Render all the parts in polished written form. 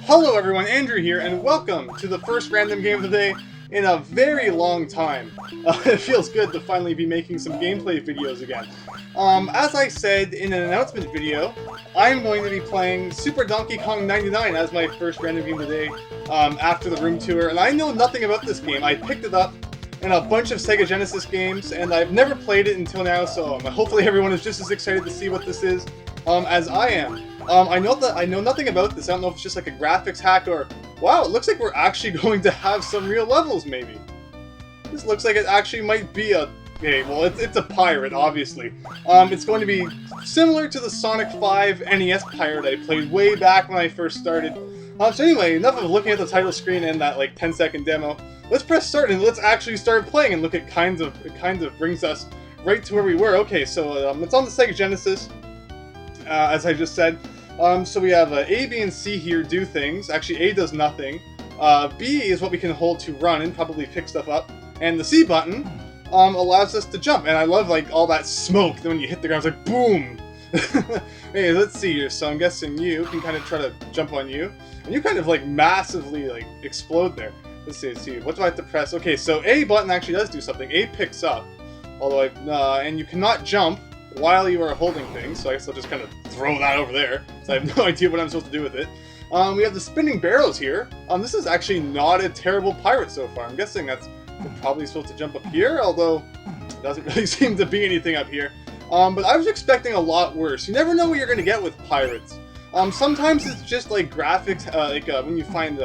Hello everyone, Andrew here, and welcome to the first random game of the day in a very long time. It feels good to finally be making some gameplay videos again. As I said in an announcement video, I'm going to be playing Super Donkey Kong 99 as my first random game of the day after the room tour, and I know nothing about this game. I picked it up in a bunch of Sega Genesis games, and I've never played it until now, so hopefully everyone is just as excited to see what this is as I am. I know nothing about this. I don't know if it's just like a graphics hack or... Wow, it looks like we're actually going to have some real levels, maybe. This looks like it actually might be a... Okay, well, it's a pirate, obviously. It's going to be similar to the Sonic 5 NES pirate I played way back when I first started. So anyway, enough of looking at the title screen and that, like, 10-second demo. Let's press start and let's actually start playing and look at it kind of brings us right to where we were. Okay, so it's on the Sega Genesis, as I just said. So we have A, B, and C here do things. Actually, A does nothing. B is what we can hold to run and probably pick stuff up. And the C button allows us to jump. And I love like all that smoke. Then when you hit the ground, it's like boom. Hey, let's see here. So I'm guessing you can kind of try to jump on you, and you kind of like massively like explode there. Let's see. What do I have to press? Okay, so A button actually does do something. A picks up, although and you cannot jump while you are holding things, so I guess I'll just kind of throw that over there, so I have no idea what I'm supposed to do with it. We have the spinning barrels here. This is actually not a terrible pirate so far. I'm guessing we're probably supposed to jump up here, although it doesn't really seem to be anything up here. But I was expecting a lot worse. You never know what you're going to get with pirates. Sometimes it's just like graphics, when you find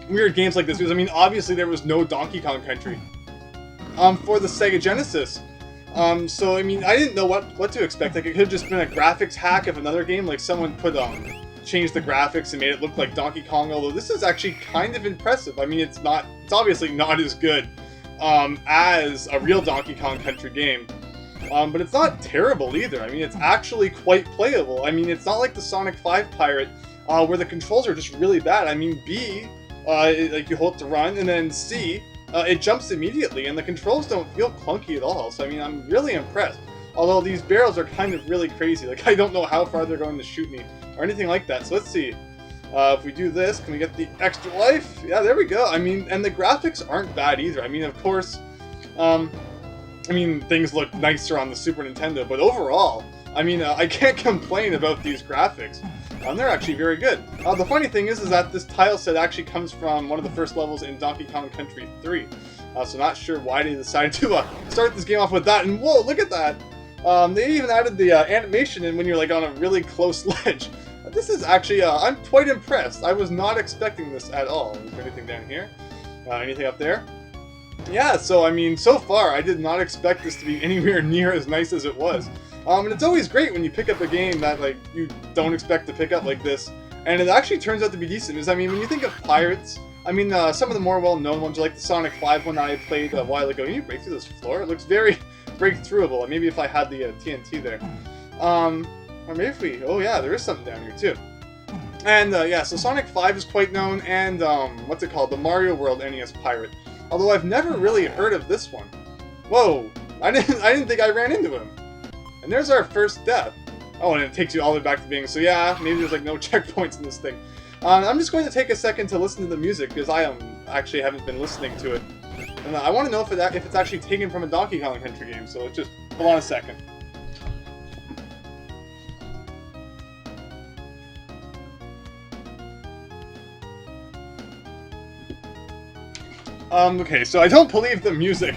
weird games like this, because I mean, obviously there was no Donkey Kong Country for the Sega Genesis. So I mean, I didn't know what to expect. Like, it could have just been a graphics hack of another game, like someone changed the graphics and made it look like Donkey Kong, although this is actually kind of impressive. I mean, it's obviously not as good as a real Donkey Kong Country game, but it's not terrible either. I mean, it's actually quite playable. I mean, it's not like the Sonic 5 pirate, where the controls are just really bad. I mean, B, like you hold to run, and then C, it jumps immediately, and the controls don't feel clunky at all, so I mean, I'm really impressed. Although these barrels are kind of really crazy, like I don't know how far they're going to shoot me, or anything like that, so let's see. If we do this, can we get the extra life? Yeah, there we go. I mean, and the graphics aren't bad either. I mean, of course, things look nicer on the Super Nintendo, but overall, I mean, I can't complain about these graphics. They're actually very good. The funny thing is that this tile set actually comes from one of the first levels in Donkey Kong Country 3. So not sure why they decided to start this game off with that. And whoa, look at that! They even added the animation in when you're like on a really close ledge. This is actually, I'm quite impressed. I was not expecting this at all. Is there anything down here? Anything up there? Yeah, so I mean, so far I did not expect this to be anywhere near as nice as it was. And it's always great when you pick up a game that like you don't expect to pick up like this, and it actually turns out to be decent. Because I mean, when you think of pirates, I mean, some of the more well-known ones, like the Sonic 5 one I played a while ago. Can you break through this floor? It looks very breakthroughable. Maybe if I had the TNT there, or maybe if we. Oh yeah, there is something down here too. And yeah, so Sonic 5 is quite known, and what's it called? The Mario World NES pirate. Although I've never really heard of this one. Whoa! I didn't think I ran into him. And there's our first death. Oh, and it takes you all the way back to being, so yeah, maybe there's like no checkpoints in this thing. I'm just going to take a second to listen to the music, because I actually haven't been listening to it. And I want to know if it's actually taken from a Donkey Kong Country game, so let's just, hold on a second. Okay, so I don't believe the music.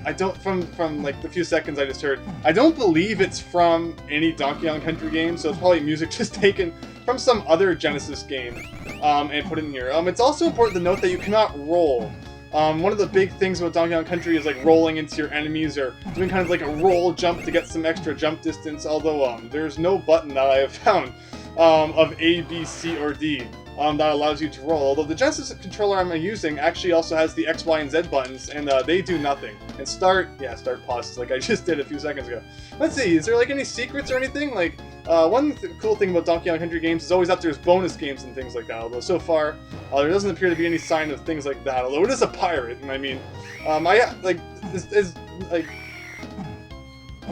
I don't, from like the few seconds I just heard, I don't believe it's from any Donkey Kong Country game, so it's probably music just taken from some other Genesis game, and put in here. It's also important to note that you cannot roll. One of the big things about Donkey Kong Country is like rolling into your enemies, or doing kind of like a roll jump to get some extra jump distance, although there's no button that I have found of A, B, C, or D. That allows you to roll. Although the Genesis controller I'm using actually also has the X, Y, and Z buttons, and they do nothing. And start pauses like I just did a few seconds ago. Let's see, is there like any secrets or anything? Like, one cool thing about Donkey Kong Country games is always that there's bonus games and things like that. Although so far, there doesn't appear to be any sign of things like that. Although it is a pirate, and I mean,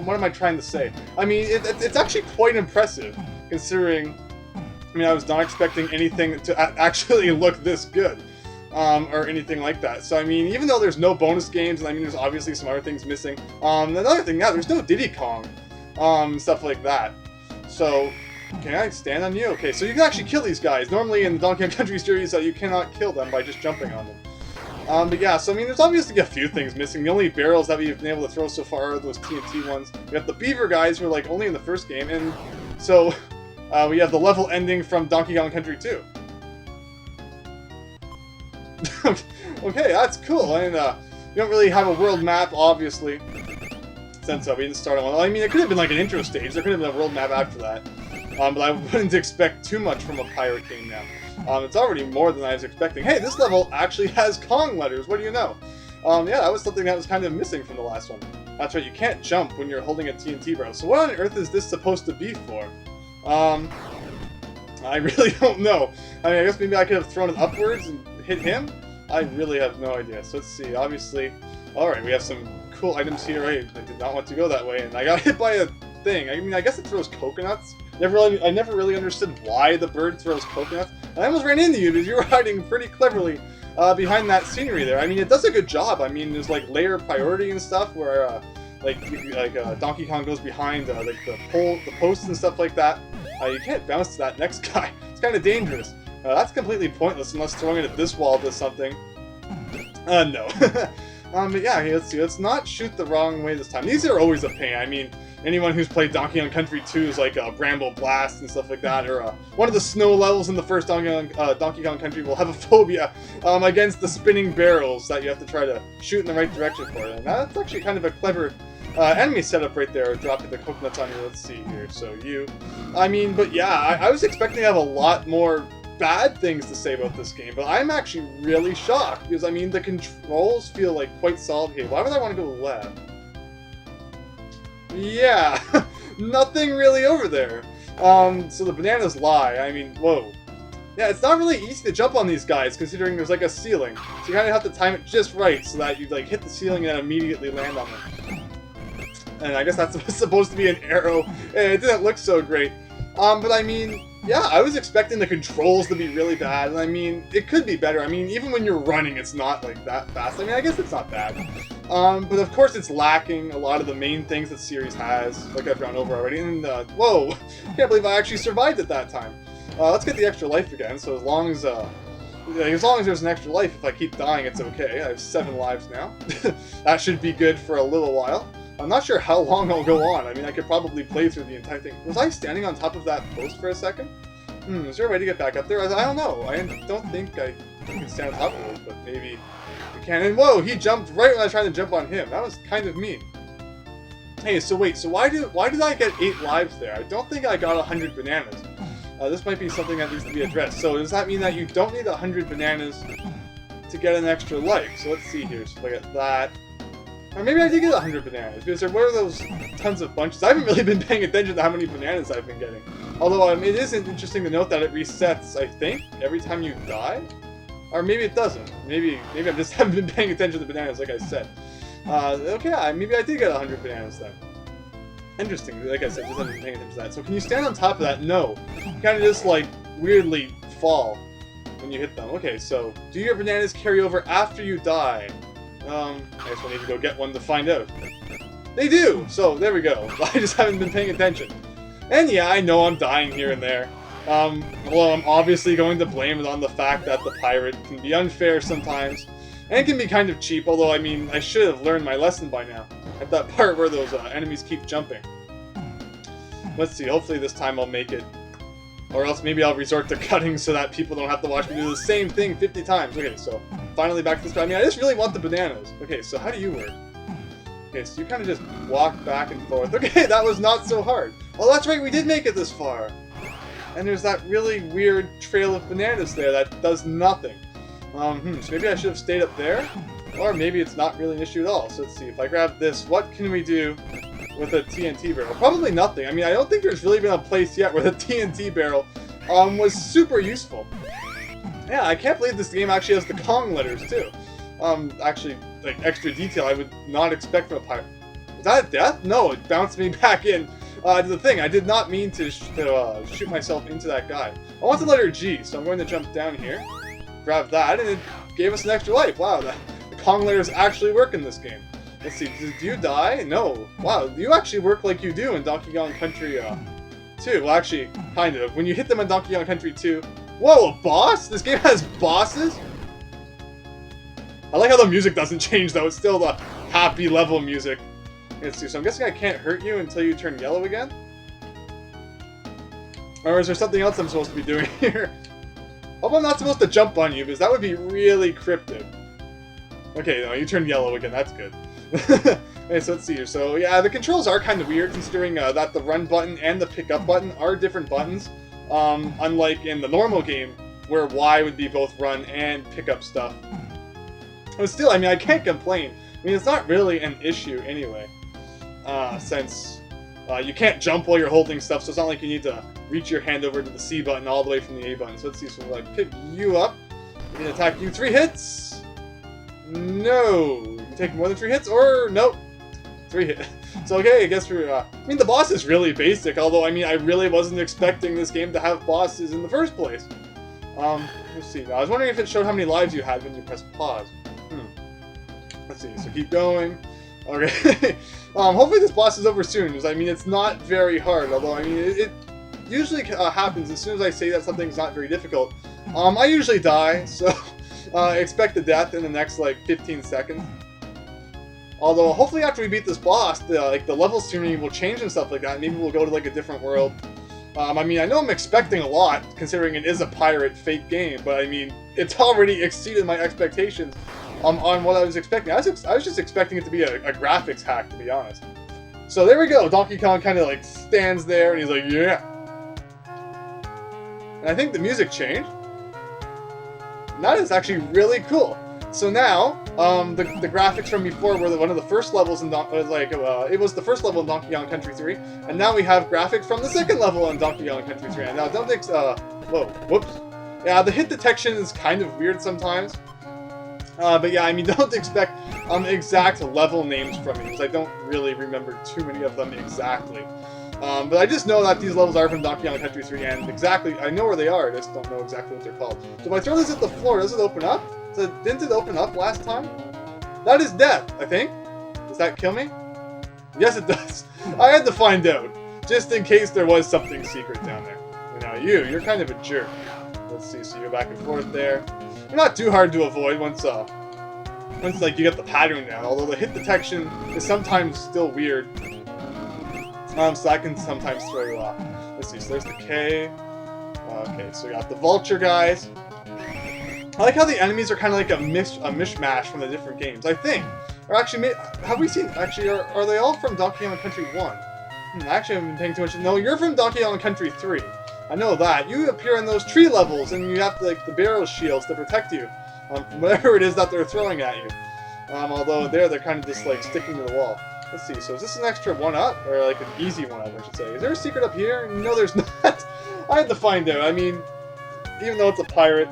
what am I trying to say? I mean, it's actually quite impressive, considering I mean, I was not expecting anything to actually look this good, or anything like that. So, I mean, even though there's no bonus games, and I mean, there's obviously some other things missing. Another thing, yeah, there's no Diddy Kong, stuff like that. So, can I stand on you? Okay, so you can actually kill these guys. Normally in the Donkey Kong Country series, you cannot kill them by just jumping on them. But yeah, so I mean, there's obviously a few things missing. The only barrels that we've been able to throw so far are those TNT ones. We have the beaver guys who are like only in the first game, and so we have the level ending from Donkey Kong Country 2. Okay, that's cool. And you don't really have a world map, obviously, since we didn't start on one. I mean, it could have been like an intro stage. There could have been a world map after that. But I wouldn't expect too much from a pirate game now. It's already more than I was expecting. Hey, this level actually has Kong letters. What do you know? Yeah, that was something that was kind of missing from the last one. That's right, you can't jump when you're holding a TNT barrel. So what on earth is this supposed to be for? I really don't know. I mean, I guess maybe I could have thrown it upwards and hit him? I really have no idea. So let's see, obviously... Alright, we have some cool items here. I did not want to go that way, and I got hit by a thing. I mean, I guess it throws coconuts. I never really understood why the bird throws coconuts. And I almost ran into you because you were hiding pretty cleverly behind that scenery there. I mean, it does a good job. I mean, there's like layer priority and stuff where Donkey Kong goes behind like the posts and stuff like that. You can't bounce to that next guy. It's kind of dangerous. That's completely pointless unless throwing it at this wall does something. No. But yeah, let's see. Let's not shoot the wrong way this time. These are always a pain. I mean, anyone who's played Donkey Kong Country 2 is like Bramble Blast and stuff like that, or one of the snow levels in the first Donkey Kong Country will have a phobia against the spinning barrels that you have to try to shoot in the right direction for. And that's actually kind of a clever enemy setup right there, dropping the coconuts on you. Let's see here. So you, I mean, but yeah, I was expecting to have a lot more bad things to say about this game, but I'm actually really shocked because I mean the controls feel like quite solid here. Why would I want to go left? Yeah, nothing really over there. So the bananas lie. I mean, whoa. Yeah, it's not really easy to jump on these guys considering there's like a ceiling. So you kind of have to time it just right so that you like hit the ceiling and then immediately land on them. And I guess that's supposed to be an arrow, and it didn't look so great. But I mean, yeah, I was expecting the controls to be really bad, and I mean, it could be better. I mean, even when you're running, it's not like that fast. I mean, I guess it's not bad. But of course it's lacking a lot of the main things that the series has, like I've gone over already. And, whoa! Can't believe I actually survived at that time. Let's get the extra life again, so as long as there's an extra life, if I keep dying, it's okay. I have 7 lives now. That should be good for a little while. I'm not sure how long I'll go on. I mean, I could probably play through the entire thing. Was I standing on top of that post for a second? Is there a way to get back up there? I don't know. I don't think I can stand on top of it, but maybe we can. And whoa, he jumped right when I was trying to jump on him. That was kind of mean. Hey, so wait, so why did I get 8 lives there? I don't think I got 100 bananas. This might be something that needs to be addressed. So does that mean that you don't need 100 bananas to get an extra life? So let's see here. So if I get that. Or maybe I did get 100 bananas, because there were those tons of bunches. I haven't really been paying attention to how many bananas I've been getting. Although, it is interesting to note that it resets, I think, every time you die? Or maybe it doesn't. Maybe I just haven't been paying attention to bananas, like I said. Okay, maybe I did get 100 bananas then. Interesting, like I said, just haven't been paying attention to that. So can you stand on top of that? No. You kind of just, like, weirdly fall when you hit them. Okay, so, do your bananas carry over after you die? I guess we'll need to go get one to find out. They do! So, there we go. I just haven't been paying attention. And yeah, I know I'm dying here and there. Well, I'm obviously going to blame it on the fact that the pirate can be unfair sometimes. And can be kind of cheap, although, I mean, I should have learned my lesson by now. At that part where those enemies keep jumping. Let's see, hopefully this time I'll make it. Or else maybe I'll resort to cutting so that people don't have to watch me do the same thing 50 times. Okay, so finally back to this. I mean, I just really want the bananas. Okay, so how do you work? Okay, so you kind of just walk back and forth. Okay, that was not so hard. Oh, that's right, we did make it this far. And there's that really weird trail of bananas there that does nothing. So maybe I should have stayed up there? Or maybe it's not really an issue at all. So let's see, if I grab this, what can we do with a TNT barrel? Probably nothing. I mean, I don't think there's really been a place yet where the TNT barrel was super useful. Yeah, I can't believe this game actually has the Kong letters, too. Actually, like, extra detail I would not expect from a pirate. Was that a death? No, it bounced me back in. The thing, I did not mean to shoot myself into that guy. I want the letter G, so I'm going to jump down here, grab that, and it gave us an extra life. Wow, the Kong letters actually work in this game. Let's see, do you die? No. Wow, you actually work like you do in Donkey Kong Country 2. Well, actually, kind of. When you hit them in Donkey Kong Country 2... Whoa, a boss? This game has bosses? I like how the music doesn't change, though. It's still the happy level music. Let's see, so I'm guessing I can't hurt you until you turn yellow again? Or is there something else I'm supposed to be doing here? Hope I'm not supposed to jump on you, because that would be really cryptic. Okay, no, you turned yellow again. That's good. Okay, so let's see here. So, yeah, the controls are kind of weird, considering that the run button and the pick up button are different buttons. Unlike in the normal game, where Y would be both run and pick up stuff. But still, I mean, I can't complain. I mean, it's not really an issue anyway. Since you can't jump while you're holding stuff, so it's not like you need to reach your hand over to the C button all the way from the A button. So let's see, so we'll pick you up. We can attack you 3 hits. No. You can take more than 3 hits, or nope. 3 hits. So okay, I guess we're, I mean, the boss is really basic, although, I mean, I really wasn't expecting this game to have bosses in the first place. Let's see, now, I was wondering if it showed how many lives you had when you pressed pause. Let's see, so keep going. Okay. Hopefully this boss is over soon, because, I mean, it's not very hard, although, I mean, it usually happens as soon as I say that something's not very difficult. I usually die, so expect a death in the next, like, 15 seconds. Although, hopefully after we beat this boss, the level scenery will change and stuff like that. Maybe we'll go to, like, a different world. I mean, I know I'm expecting a lot, considering it is a pirate fake game, but, I mean, it's already exceeded my expectations on what I was expecting. I was just expecting it to be a graphics hack, to be honest. So there we go. Donkey Kong kind of, like, stands there, and he's like, yeah. And I think the music changed. And that is actually really cool. So now, the graphics from before were one of the first levels in it was the first level in Donkey Kong Country 3, and now we have graphics from the second level in Donkey Kong Country 3. And now don't whoa, whoops. Yeah, the hit detection is kind of weird sometimes. But yeah, I mean, don't expect exact level names from me, because I don't really remember too many of them exactly. But I just know that these levels are from Donkey Kong Country 3, and exactly, I know where they are, I just don't know exactly what they're called. So if I throw this at the floor, does it open up? So didn't it open up last time? That is death, I think. Does that kill me? Yes, it does. I had to find out, just in case there was something secret down there. And now you're kind of a jerk. Let's see, so you're back and forth there. You're not too hard to avoid once like you get the pattern down, although the hit detection is sometimes still weird. So that can sometimes throw you off. Let's see, so there's the K. Okay, so we got the vulture guys. I like how the enemies are kind of like a mishmash from the different games, I think. Or actually, have we seen, actually, are they all from Donkey Kong Country 1? Actually, I haven't been paying too much. No, you're from Donkey Kong Country 3. I know that. You appear in those tree levels, and you have, like, the barrel shields to protect you from whatever it is that they're throwing at you. Although they're kind of just, like, sticking to the wall. Let's see, so is this an extra 1-up? Or, like, an easy 1-up, I should say. Is there a secret up here? No, there's not. I had to find out. I mean, even though it's a pirate,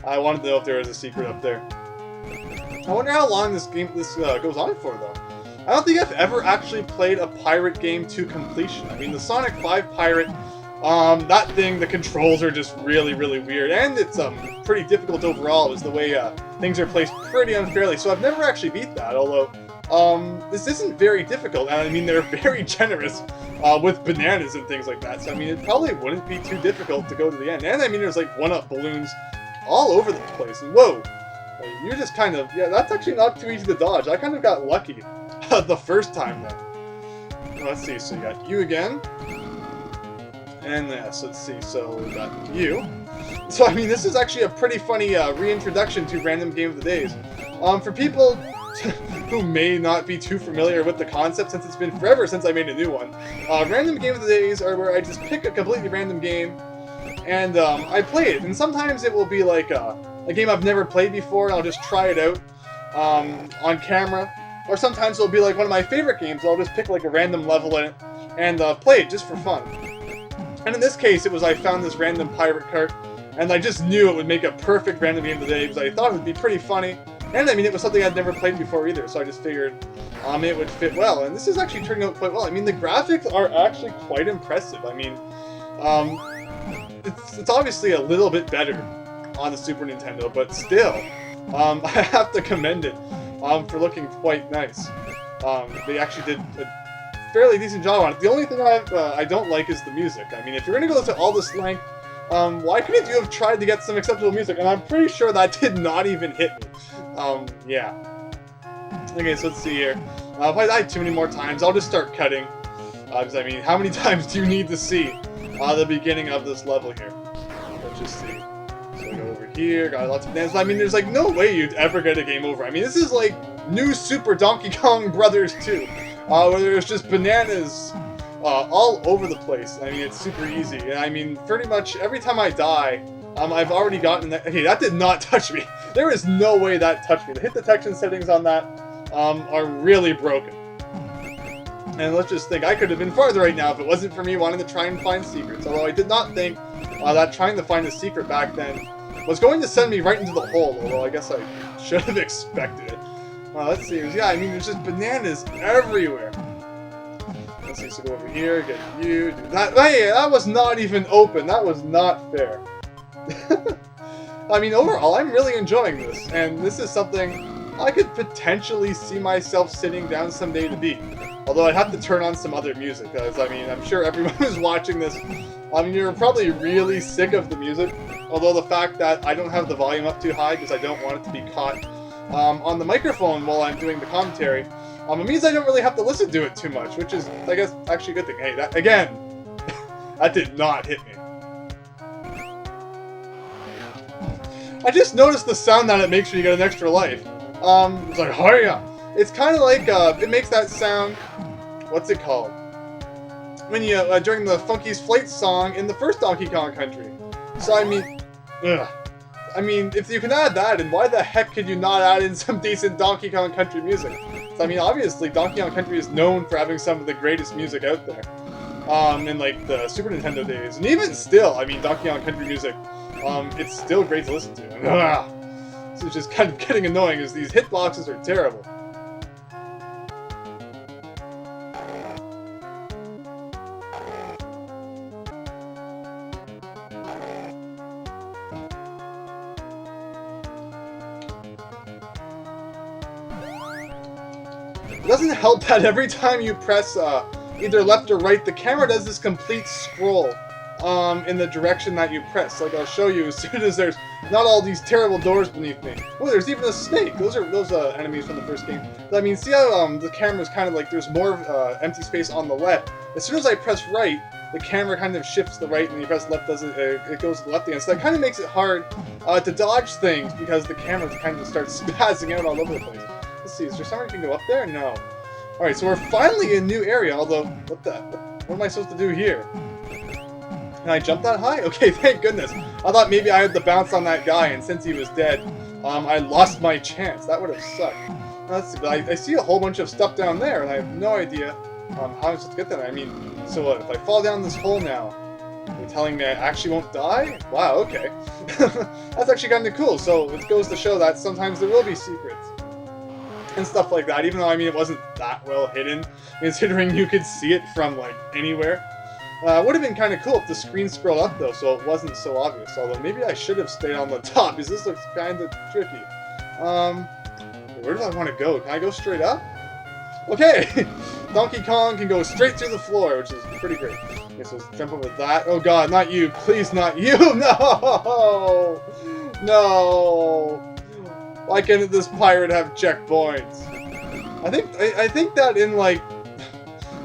I wanted to know if there was a secret up there. I wonder how long this goes on for, though. I don't think I've ever actually played a pirate game to completion. I mean, the Sonic 5 Pirate, that thing, the controls are just really, really weird. And it's pretty difficult overall, is the way things are placed pretty unfairly. So I've never actually beat that, although this isn't very difficult. And I mean, they're very generous with bananas and things like that. So I mean, it probably wouldn't be too difficult to go to the end. And I mean, there's like 1-up balloons all over the place. And whoa, you're just kind of, yeah, that's actually not too easy to dodge. I kind of got lucky the first time then. Let's see, so you got you again. And yes, let's see, so we got you. So I mean, this is actually a pretty funny reintroduction to Random Game of the Days. For people who may not be too familiar with the concept, since it's been forever since I made a new one, Random Game of the Days are where I just pick a completely random game, and I play it. And sometimes it will be like a game I've never played before, and I'll just try it out on camera. Or sometimes it'll be like one of my favorite games, I'll just pick like a random level in it and play it just for fun. And in this case, it was I found this random pirate cart, and I just knew it would make a perfect Random Game of the Day, because I thought it would be pretty funny. And I mean, it was something I'd never played before either, so I just figured it would fit well. And this is actually turning out quite well. I mean, the graphics are actually quite impressive. I mean, it's obviously a little bit better on the Super Nintendo, but still, I have to commend it for looking quite nice. They actually did a fairly decent job on it. The only thing I don't like is the music. I mean, if you're going to go to all this length, why couldn't you have tried to get some acceptable music? And I'm pretty sure that did not even hit me. Yeah. Okay, so let's see here. If I die too many more times, I'll just start cutting. Because, I mean, how many times do you need to see the beginning of this level here? Let's just see. So we go over here, got lots of bananas. I mean, there's like no way you'd ever get a game over. I mean, this is like new Super Donkey Kong Brothers 2, where there's just bananas all over the place. I mean, it's super easy. And I mean, pretty much every time I die, I've already gotten that. Okay, that did not touch me. There is no way that touched me. The hit detection settings on that are really broken. And let's just think, I could have been farther right now if it wasn't for me wanting to try and find secrets. Although I did not think that trying to find a secret back then was going to send me right into the hole. Although I guess I should have expected it. Let's see. Yeah, I mean, there's just bananas everywhere. Let's see. So go over here, get you. Do that. Hey, that was not even open. That was not fair. I mean, overall, I'm really enjoying this. And this is something I could potentially see myself sitting down someday to beat. Although I'd have to turn on some other music, because, I mean, I'm sure everyone who's watching this, I mean, you're probably really sick of the music. Although the fact that I don't have the volume up too high, because I don't want it to be caught on the microphone while I'm doing the commentary, it means I don't really have to listen to it too much, which is, I guess, actually a good thing. Hey, that, again, that did not hit me. I just noticed the sound that it makes when you get an extra life. It's like, hiya! It's kind of like, it makes that sound, what's it called? When you, during the Funky's Flight song in the first Donkey Kong Country. So, I mean, ugh. I mean, if you can add that, and why the heck could you not add in some decent Donkey Kong Country music? So, I mean, obviously, Donkey Kong Country is known for having some of the greatest music out there. In, like, the Super Nintendo days. And even still, I mean, Donkey Kong Country music, it's still great to listen to. Ugh. So it's just kind of getting annoying, as these hitboxes are terrible. It doesn't help that every time you press either left or right, the camera does this complete scroll in the direction that you press. Like I'll show you as soon as there's not all these terrible doors beneath me. Oh, there's even a snake. Those are enemies from the first game. But, I mean, see how the camera's kind of like there's more empty space on the left. As soon as I press right, the camera kind of shifts to the right, and when you press left, it goes to the left again. So that kind of makes it hard to dodge things because the camera kind of starts spazzing out all over the place. Let's see, is there somewhere you can go up there? No. Alright, so we're finally in a new area, although, what am I supposed to do here? Can I jump that high? Okay, thank goodness. I thought maybe I had to bounce on that guy, and since he was dead, I lost my chance. That would have sucked. Let's see, but I see a whole bunch of stuff down there, and I have no idea how I'm supposed to get there. I mean, so what, if I fall down this hole now, are you telling me I actually won't die? Wow, okay. That's actually kind of cool, so it goes to show that sometimes there will be secrets. And stuff like that, even though, I mean, it wasn't that well hidden, considering you could see it from, like, anywhere. Would have been kind of cool if the screen scrolled up, though, so it wasn't so obvious. Although, maybe I should have stayed on the top, because this looks kind of tricky. Where do I want to go? Can I go straight up? Okay! Donkey Kong can go straight through the floor, which is pretty great. Okay, so let's jump over that. Oh god, not you! Please, not you! No! No! Why can't this pirate have checkpoints? I think that in, like,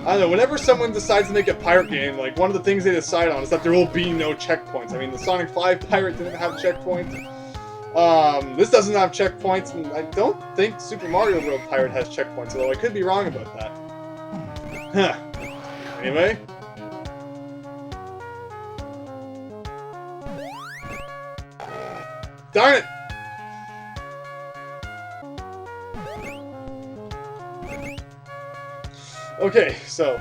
I don't know, whenever someone decides to make a pirate game, like, one of the things they decide on is that there will be no checkpoints. I mean, the Sonic 5 pirate didn't have checkpoints. This doesn't have checkpoints, and I don't think Super Mario World pirate has checkpoints, although I could be wrong about that. Huh. Anyway. Darn it! Okay, so,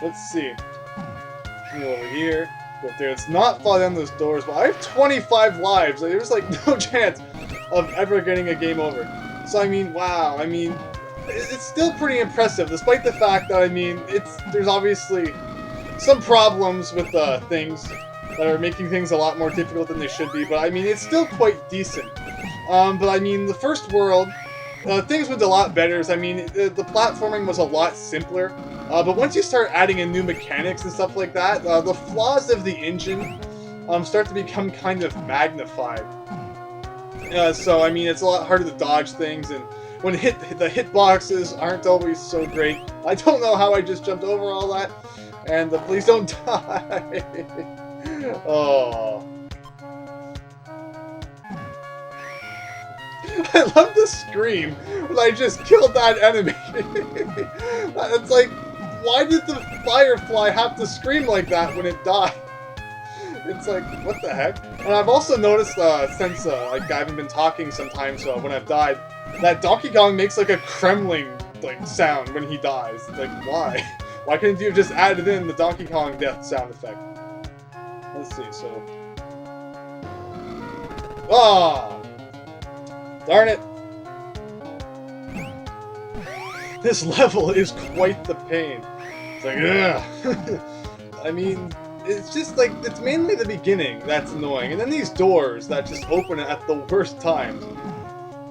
let's see. Go over here, go up there. It's not fall down those doors, but I have 25 lives. There's like no chance of ever getting a game over. So I mean, wow, I mean, it's still pretty impressive, despite the fact that, I mean, there's obviously some problems with things that are making things a lot more difficult than they should be, but I mean, it's still quite decent. But I mean, the first world, things went a lot better. I mean, the platforming was a lot simpler. But once you start adding in new mechanics and stuff like that, the flaws of the engine start to become kind of magnified. So I mean, it's a lot harder to dodge things, and when the hitboxes aren't always so great. I don't know how I just jumped over all that, and please don't die. Oh. I love the scream when I just killed that enemy. It's like, why did the firefly have to scream like that when it died? It's like, what the heck? And I've also noticed, since like I haven't been talking sometimes when I've died, that Donkey Kong makes like a Kremling like sound when he dies. It's like, why? Why couldn't you have just added in the Donkey Kong death sound effect? Let's see, so... Ah! Darn it! This level is quite the pain. It's like, ugh! I mean, it's just like, it's mainly the beginning that's annoying, and then these doors that just open at the worst times.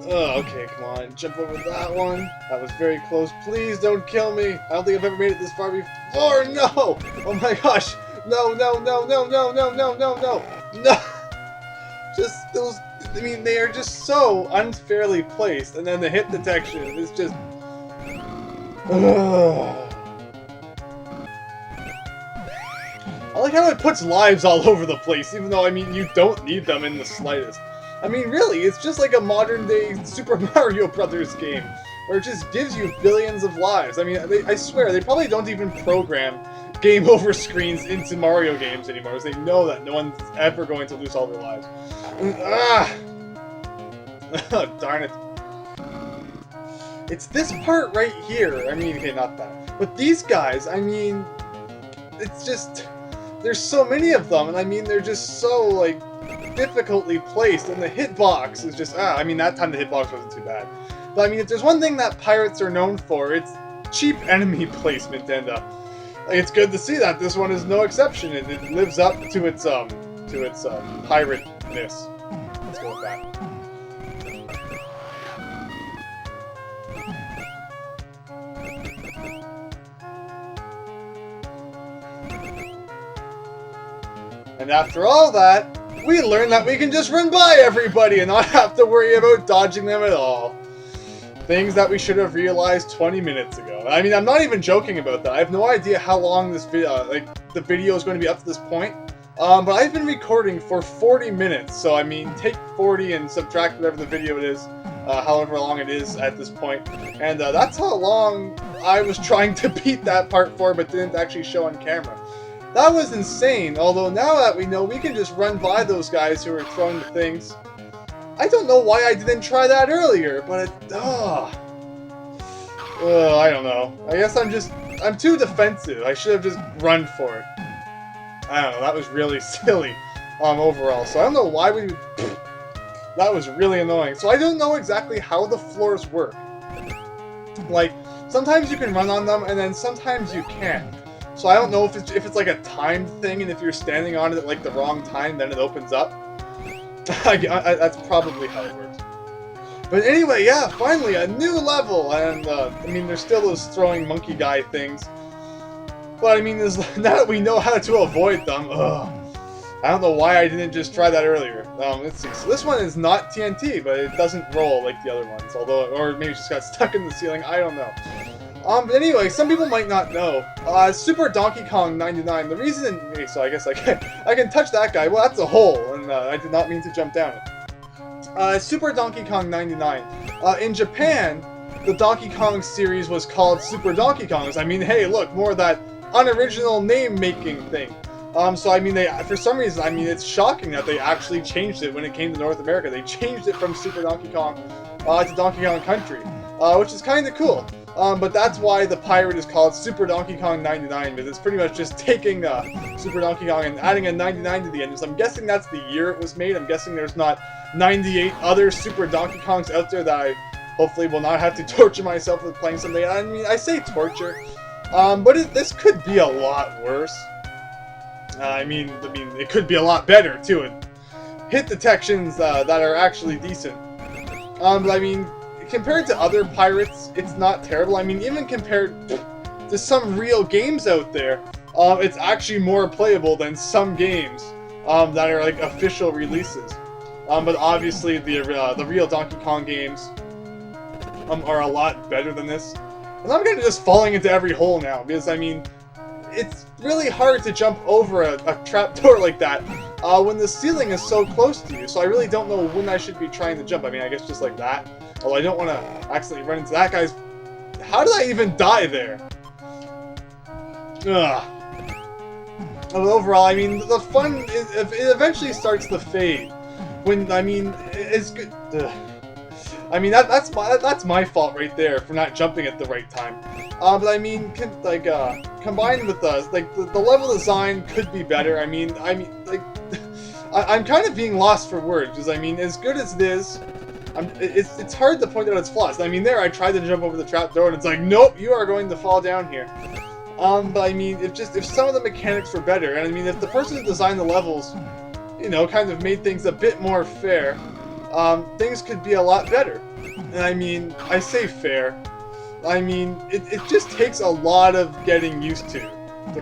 Oh, okay, come on, jump over that one. That was very close. Please don't kill me. I don't think I've ever made it this far before. No! Oh my gosh! No, no, no, no, no, no, no, no, no! No! Just those, I mean, they are just so unfairly placed, and then the hit detection is just... Ugh. I like how it puts lives all over the place, even though, I mean, you don't need them in the slightest. I mean, really, it's just like a modern-day Super Mario Brothers game, where it just gives you billions of lives. I mean, I swear, they probably don't even program game over screens into Mario games anymore, because they know that no one's ever going to lose all their lives. Ah! Darn it. It's this part right here. I mean, okay, not that. But these guys, I mean, it's just... There's so many of them, and I mean, they're just so, like, difficultly placed, and the hitbox is just... I mean, that time the hitbox wasn't too bad. But I mean, if there's one thing that pirates are known for, it's cheap enemy placement, and like, it's good to see that this one is no exception. It lives up to its pirate-ness. Let's go with that. And after all that, we learn that we can just run by everybody and not have to worry about dodging them at all. Things that we should have realized 20 minutes ago. I mean, I'm not even joking about that. I have no idea how long this video, the video is going to be up to this point. But I've been recording for 40 minutes, so I mean, take 40 and subtract whatever the video it is, however long it is at this point. And that's how long I was trying to beat that part for, but didn't actually show on camera. That was insane, although now that we know we can just run by those guys who are throwing the things. I don't know why I didn't try that earlier, but I don't know. I guess I'm too defensive. I should have just run for it. I don't know, that was really silly, overall. So I don't know why that was really annoying. So I don't know exactly how the floors work. Like, sometimes you can run on them, and then sometimes you can't. So I don't know if it's like a timed thing, and if you're standing on it at like the wrong time, then it opens up. That's probably how it works. But anyway, yeah, finally a new level, and I mean, there's still those throwing monkey guy things. But I mean, now that we know how to avoid them, I don't know why I didn't just try that earlier. Let's see. So this one is not TNT, but it doesn't roll like the other ones. Although, or maybe it just got stuck in the ceiling. I don't know. But anyway, some people might not know. Super Donkey Kong 99. The reason... Okay, so I guess I can touch that guy. Well, that's a hole, and I did not mean to jump down it. Super Donkey Kong 99. In Japan, the Donkey Kong series was called Super Donkey Kongs. I mean, hey, look, more of that unoriginal name-making thing. So I mean, for some reason, I mean, it's shocking that they actually changed it when it came to North America. They changed it from Super Donkey Kong to Donkey Kong Country, which is kind of cool. But that's why the pirate is called Super Donkey Kong 99, because it's pretty much just taking Super Donkey Kong and adding a 99 to the end. So I'm guessing that's the year it was made. I'm guessing there's not 98 other Super Donkey Kongs out there that I hopefully will not have to torture myself with playing something. I mean, I say torture, but this could be a lot worse. I mean, it could be a lot better too. Hit detections that are actually decent. But I mean, compared to other pirates, it's not terrible. I mean, even compared to some real games out there, it's actually more playable than some games that are like official releases. But obviously, the real Donkey Kong games are a lot better than this. And I'm kind of just falling into every hole now because I mean, it's really hard to jump over a trapdoor like that when the ceiling is so close to you. So I really don't know when I should be trying to jump. I mean, I guess just like that. Although I don't want to accidentally run into that guy's. How did I even die there? Ugh. But overall, I mean, the fun it eventually starts to fade. When I mean, it's good. Ugh. I mean, that's my fault right there for not jumping at the right time. But I mean, combined with the level design could be better. I mean, like, I'm kind of being lost for words because I mean, as good as it is, it's hard to point out its flaws. I mean, there I tried to jump over the trapdoor and it's like, nope, you are going to fall down here. But I mean, if some of the mechanics were better, and I mean, if the person who designed the levels, you know, kind of made things a bit more fair, things could be a lot better. And I mean, I say fair. I mean, it just takes a lot of getting used to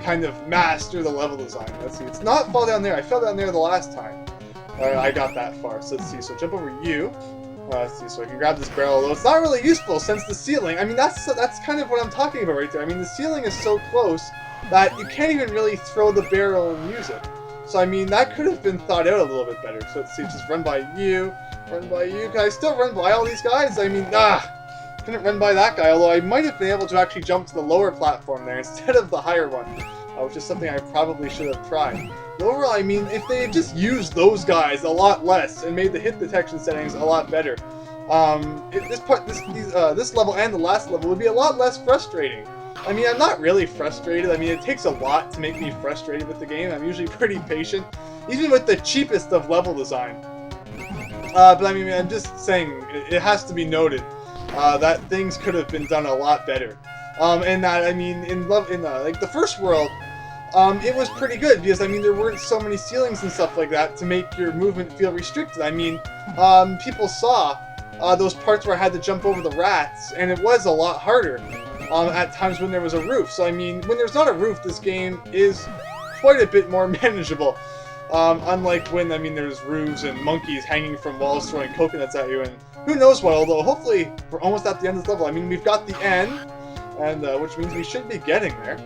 kind of master the level design. Let's see, it's not fall down there. I fell down there the last time. I got that far. So let's see. So jump over you. Let's see. So I can grab this barrel. Although it's not really useful since the ceiling. I mean, that's kind of what I'm talking about right there. I mean, the ceiling is so close that you can't even really throw the barrel and use it. So I mean, that could have been thought out a little bit better. So let's see. Just run by you. Run by you. Can I still run by all these guys? I mean, couldn't run by that guy, although I might have been able to actually jump to the lower platform there instead of the higher one, which is something I probably should have tried. But overall, I mean, if they had just used those guys a lot less and made the hit detection settings a lot better, this level and the last level would be a lot less frustrating. I mean, I'm not really frustrated. I mean, it takes a lot to make me frustrated with the game. I'm usually pretty patient, even with the cheapest of level design. But I mean, I'm just saying, it has to be noted that things could have been done a lot better. And that, I mean, in like the first world, it was pretty good because I mean there weren't so many ceilings and stuff like that to make your movement feel restricted. I mean, people saw those parts where I had to jump over the rats, and it was a lot harder at times when there was a roof. So I mean, when there's not a roof, this game is quite a bit more manageable. Unlike when, I mean, there's roofs and monkeys hanging from walls throwing coconuts at you, and who knows what, although hopefully we're almost at the end of this level. I mean, we've got the end, and which means we should be getting there.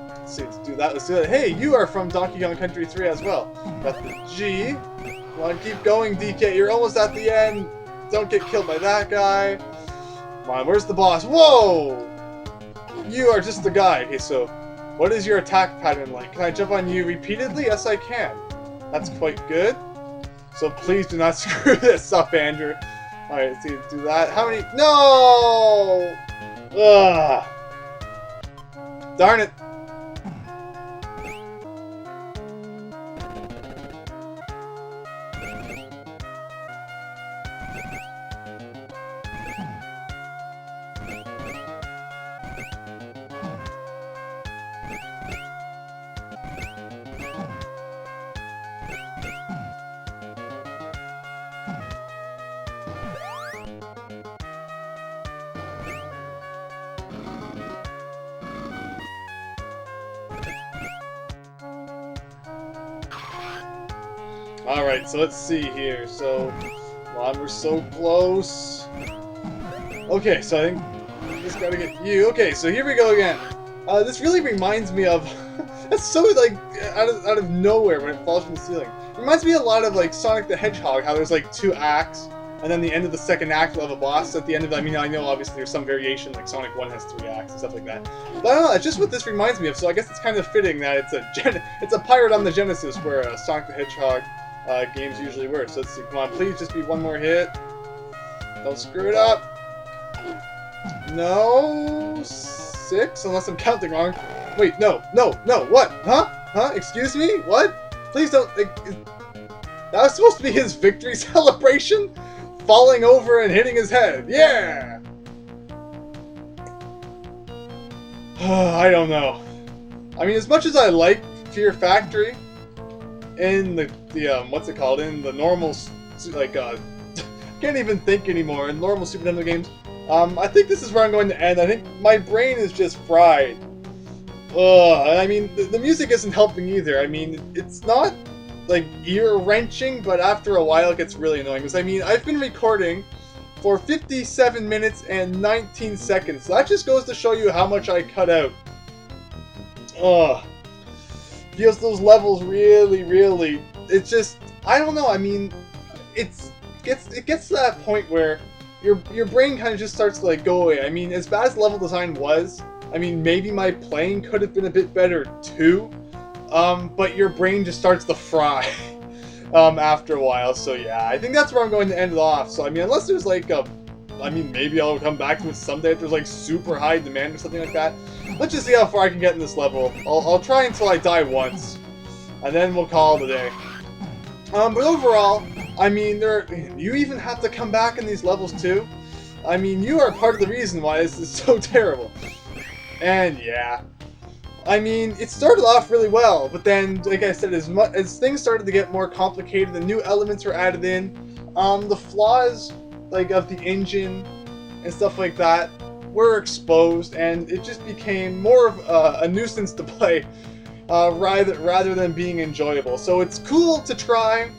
Let's see, let's do that, let's do that. Hey, you are from Donkey Kong Country 3 as well. Got the G. Come on, keep going, DK, you're almost at the end. Don't get killed by that guy. Come on, where's the boss? Whoa! You are just the guy. Okay, so what is your attack pattern like? Can I jump on you repeatedly? Yes, I can. That's quite good. So please do not screw this up, Andrew. Alright, let's see, do that. How many? No! Ugh. Darn it. Alright, so let's see here. So, come on, we're so close. Okay, so I think we just gotta get you. Okay, so here we go again. This really reminds me of... That's so, like, out of nowhere when it falls from the ceiling. It reminds me a lot of, like, Sonic the Hedgehog, how there's, like, 2 acts, and then the end of the second act will have a boss at the end of it. I mean, I know, obviously, there's some variation, like Sonic 1 has 3 acts and stuff like that. But I don't know, it's just what this reminds me of, so I guess it's kind of fitting that it's a pirate on the Genesis, where Sonic the Hedgehog games usually were. So let's see, come on, please just be one more hit. Don't screw it up. No, 6, unless I'm counting wrong. Wait, no, what? Huh? Excuse me? What? Please don't... That was supposed to be his victory celebration? falling over and hitting his head. Yeah! I don't know. I mean, as much as I like Fear Factory in the what's it called, in the normal, like, can't even think anymore, in normal Super Nintendo games, I think this is where I'm going to end. I think my brain is just fried. I mean, the music isn't helping either. I mean, it's not, like, ear-wrenching, but after a while it gets really annoying. Because, I mean, I've been recording for 57 minutes and 19 seconds. So that just goes to show you how much I cut out. Feels those levels really, it's just, I don't know, I mean, it gets to that point where your brain kind of just starts to, like, go away. I mean, as bad as level design was, I mean, maybe my playing could have been a bit better too, but your brain just starts to fry after a while. So yeah, I think that's where I'm going to end it off. So I mean, unless there's like I mean, maybe I'll come back to it someday if there's like super high demand or something like that. Let's just see how far I can get in this level. I'll try until I die once, and then we'll call it a day. But overall, I mean, you even have to come back in these levels too. I mean, you are part of the reason why this is so terrible. And yeah, I mean, it started off really well, but then, like I said, as things started to get more complicated, the new elements were added in, the flaws, like, of the engine and stuff like that were exposed, and it just became more of a nuisance to play, rather than being enjoyable. So it's cool to try,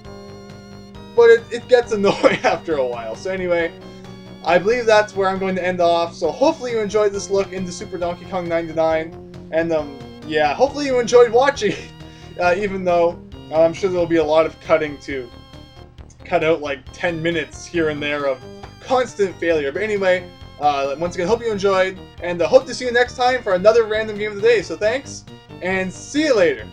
but it gets annoying after a while. So anyway, I believe that's where I'm going to end off. So hopefully you enjoyed this look into Super Donkey Kong 99, and yeah, hopefully you enjoyed watching, even though I'm sure there'll be a lot of cutting to cut out like 10 minutes here and there of constant failure. But anyway, once again, hope you enjoyed, and hope to see you next time for another random game of the day. So thanks, and see you later.